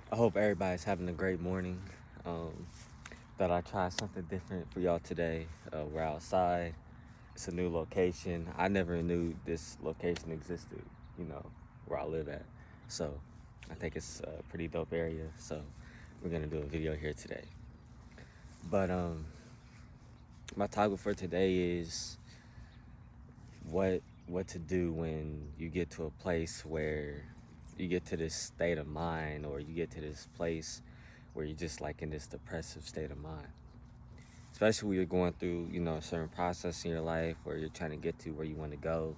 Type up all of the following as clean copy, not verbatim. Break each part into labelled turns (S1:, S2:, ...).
S1: I hope everybody's having a great morning. Thought I'd try something different for y'all today. We're outside. It's a new location. I never knew this location existed, you know, where I live at. So I think it's a pretty dope area. So we're gonna do a video here today. But my topic for today is what to do when you get to a place where you get to this state of mind, or you get to this place where you're just like in this depressive state of mind, especially when you're going through, a certain process in your life where you're trying to get to where you want to go,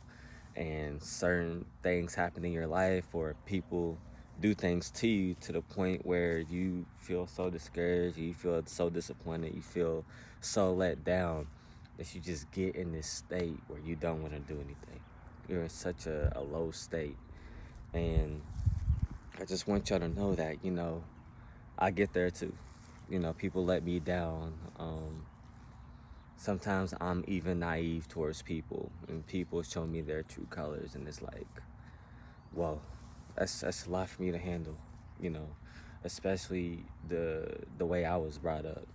S1: and certain things happen in your life or people do things to you to the point where you feel so discouraged, you feel so disappointed, you feel so let down that you just get in this state where you don't want to do anything. You're in such a low state. And I just want y'all to know that, I get there too. People let me down. Sometimes I'm even naive towards people, and people show me their true colors, and it's like, whoa, that's a lot for me to handle, you know, especially the way I was brought up.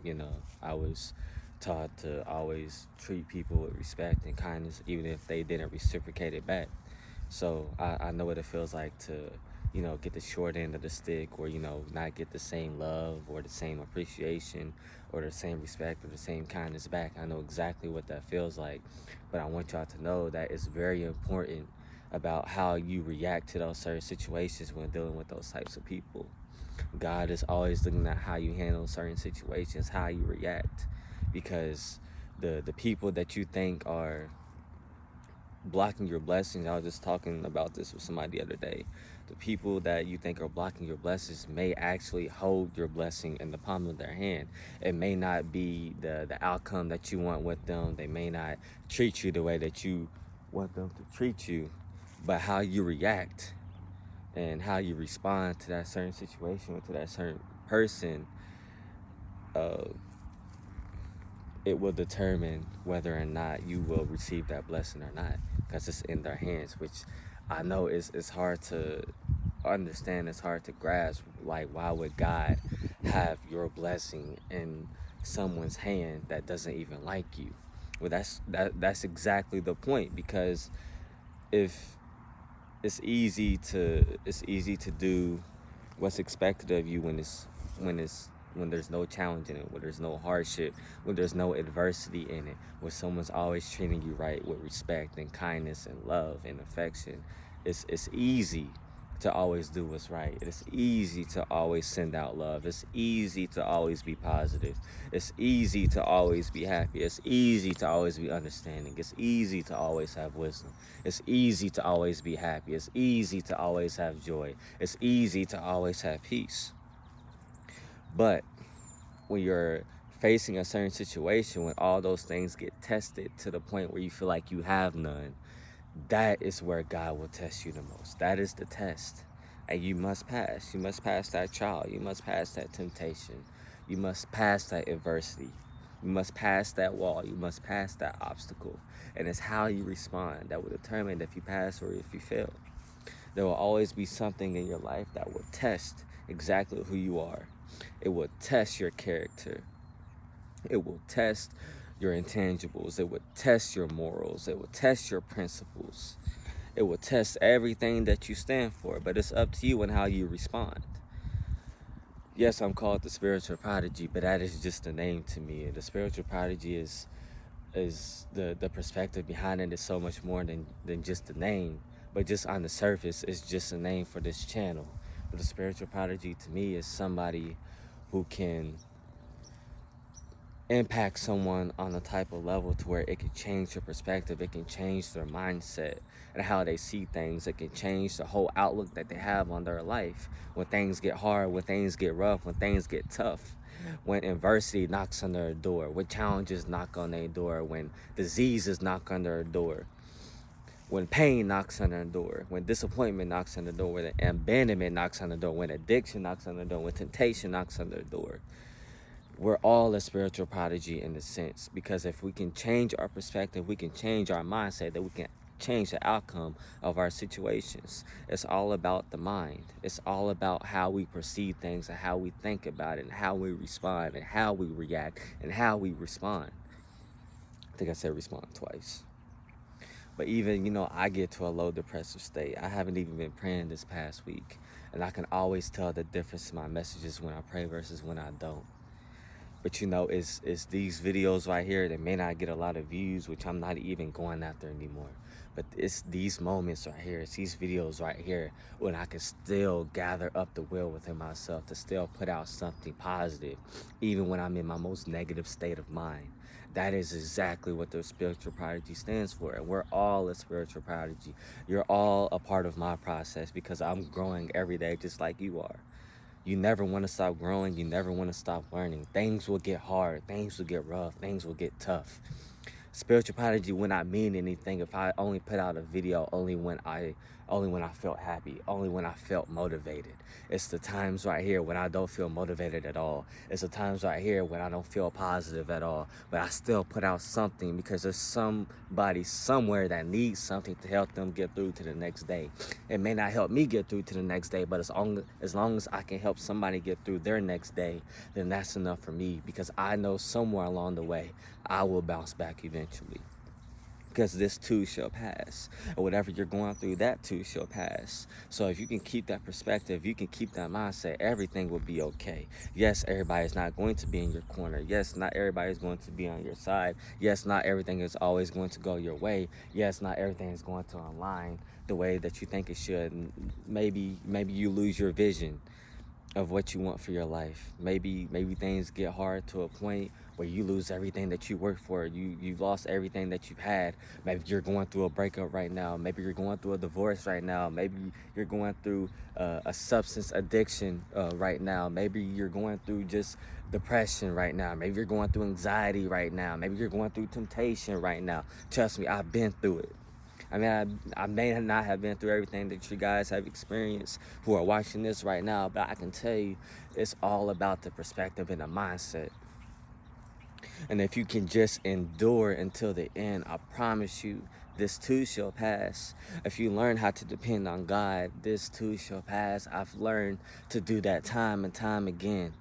S1: I was taught to always treat people with respect and kindness, even if they didn't reciprocate it back. So I know what it feels like to, get the short end of the stick, or, not get the same love or the same appreciation or the same respect or the same kindness back. I know exactly what that feels like. But I want y'all to know that it's very important about how you react to those certain situations when dealing with those types of people. God is always looking at how you handle certain situations, how you react, because the people that you think are blocking your blessings. I was just talking about this with somebody the other day. The people that you think are blocking your blessings may actually hold your blessing in the palm of their hand. It may not be the outcome that you want with them. They may not treat you the way that you want them to treat you, but how you react and how you respond to that certain situation or to that certain person, uh, it will determine whether or not you will receive that blessing or not, because it's in their hands, which I know it's hard to understand. It's hard to grasp. Like, why would God have your blessing in someone's hand that doesn't even like you? Well, that's exactly the point, because if it's easy to do what's expected of you when there's no challenge in it, when there's no hardship, when there's no adversity in it, when someone's always treating you right with respect and kindness and love and affection. It's easy to always do what's right. It's easy to always send out love. It's easy to always be positive. It's easy to always be happy. It's easy to always be understanding. It's easy to always have wisdom. It's easy to always be happy. It's easy to always have joy. It's easy to always have peace. But when you're facing a certain situation, when all those things get tested to the point where you feel like you have none, that is where God will test you the most. That is the test. And you must pass. You must pass that trial. You must pass that temptation. You must pass that adversity. You must pass that wall. You must pass that obstacle. And it's how you respond that will determine if you pass or if you fail. There will always be something in your life that will test exactly who you are. It will test your character. It will test your intangibles. It will test your morals. It will test your principles. It will test everything that you stand for. But it's up to you and how you respond. Yes, I'm called the spiritual prodigy, but that is just a name to me. The spiritual prodigy is the perspective behind it is so much more than just a name. But just on the surface, it's just a name for this channel. But the spiritual prodigy to me is somebody who can impact someone on a type of level to where it can change their perspective, it can change their mindset and how they see things. It can change the whole outlook that they have on their life when things get hard, when things get rough, when things get tough, when adversity knocks on their door, when challenges knock on their door, when diseases knock on their door, when pain knocks on their door, when disappointment knocks on the door, when abandonment knocks on the door, when addiction knocks on the door, when temptation knocks on their door. We're all a spiritual prodigy in a sense, because if we can change our perspective, we can change our mindset, that we can change the outcome of our situations. It's all about the mind. It's all about how we perceive things and how we think about it and how we respond and how we react and how we respond. I think I said respond twice. But even, I get to a low depressive state. I haven't even been praying this past week. And I can always tell the difference in my messages when I pray versus when I don't. But it's these videos right here that may not get a lot of views, which I'm not even going after anymore. But it's these moments right here, it's these videos right here when I can still gather up the will within myself to still put out something positive, even when I'm in my most negative state of mind. That is exactly what the spiritual prodigy stands for. And we're all a spiritual prodigy. You're all a part of my process because I'm growing every day just like you are. You never want to stop growing. You never want to stop learning. Things will get hard. Things will get rough. Things will get tough. Spiritual prodigy would not mean anything if I only put out a video only when I felt happy, only when I felt motivated. It's the times right here when I don't feel motivated at all. It's the times right here when I don't feel positive at all. But I still put out something because there's somebody somewhere that needs something to help them get through to the next day. It may not help me get through to the next day, but as long as I can help somebody get through their next day, then that's enough for me, because I know somewhere along the way I will bounce back eventually. Because this too shall pass. And whatever you're going through, that too shall pass. So if you can keep that perspective, you can keep that mindset, everything will be okay. Yes, everybody's not going to be in your corner. Yes, not everybody's going to be on your side. Yes, not everything is always going to go your way. Yes, not everything is going to align the way that you think it should. And maybe you lose your vision of what you want for your life. Maybe things get hard to a point where you lose everything that you worked for. You've lost everything that you've had. Maybe you're going through a breakup right now. Maybe you're going through a divorce right now. Maybe you're going through a substance addiction right now. Maybe you're going through just depression right now. Maybe you're going through anxiety right now. Maybe you're going through temptation right now. Trust me, I've been through it. I mean, I may not have been through everything that you guys have experienced who are watching this right now, but I can tell you it's all about the perspective and the mindset. And if you can just endure until the end, I promise you, this too shall pass. If you learn how to depend on God, this too shall pass. I've learned to do that time and time again.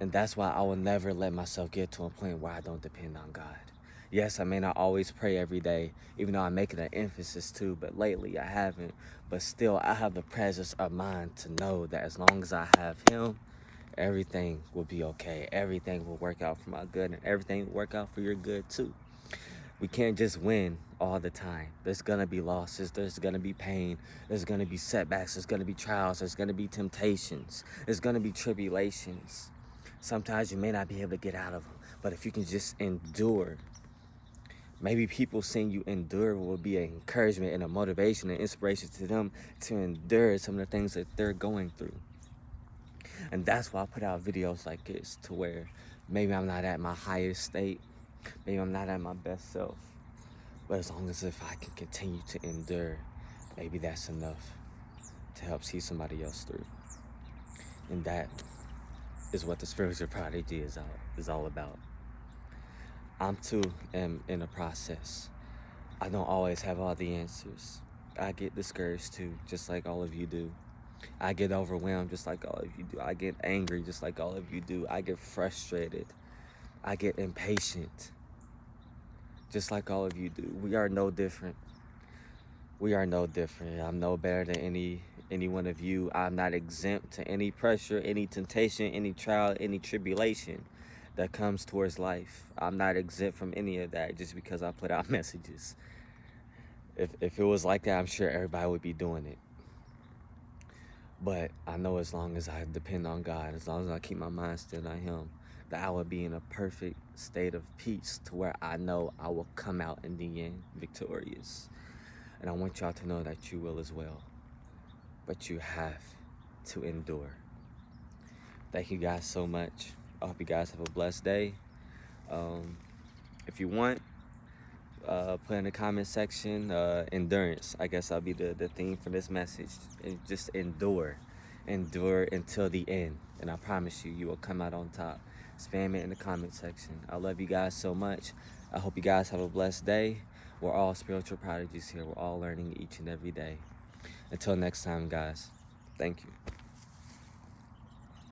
S1: And that's why I will never let myself get to a point where I don't depend on God. Yes, I may not always pray every day, even though I make it an emphasis to, but lately I haven't. But still, I have the presence of mind to know that as long as I have Him, everything will be okay. Everything will work out for my good, and everything will work out for your good too. We can't just win all the time. There's gonna be losses, there's gonna be pain, there's gonna be setbacks, there's gonna be trials, there's gonna be temptations, there's gonna be tribulations. Sometimes you may not be able to get out of them, but if you can just endure, maybe people seeing you endure will be an encouragement and a motivation and inspiration to them to endure some of the things that they're going through. And that's why I put out videos like this, to where maybe I'm not at my highest state, maybe I'm not at my best self, but as long as if I can continue to endure, maybe that's enough to help see somebody else through. And that is what the spiritual prodigy is all about. I'm too am in a process. I don't always have all the answers. I get discouraged too, just like all of you do. I get overwhelmed just like all of you do. I get angry just like all of you do. I get frustrated. I get impatient just like all of you do. We are no different. We are no different. I'm no better than any one of you. I'm not exempt to any pressure, any temptation, any trial, any tribulation that comes towards life. I'm not exempt from any of that just because I put out messages. If it was like that, I'm sure everybody would be doing it. But I know as long as I depend on God, as long as I keep my mind still on Him, that I will be in a perfect state of peace to where I know I will come out in the end victorious. And I want y'all to know that you will as well. But you have to endure. Thank you guys so much. I hope you guys have a blessed day. If you want, put in the comment section, endurance. I guess that'll be the theme for this message. And just endure. Endure until the end. And I promise you, you will come out on top. Spam it in the comment section. I love you guys so much. I hope you guys have a blessed day. We're all spiritual prodigies here. We're all learning each and every day. Until next time, guys. Thank you.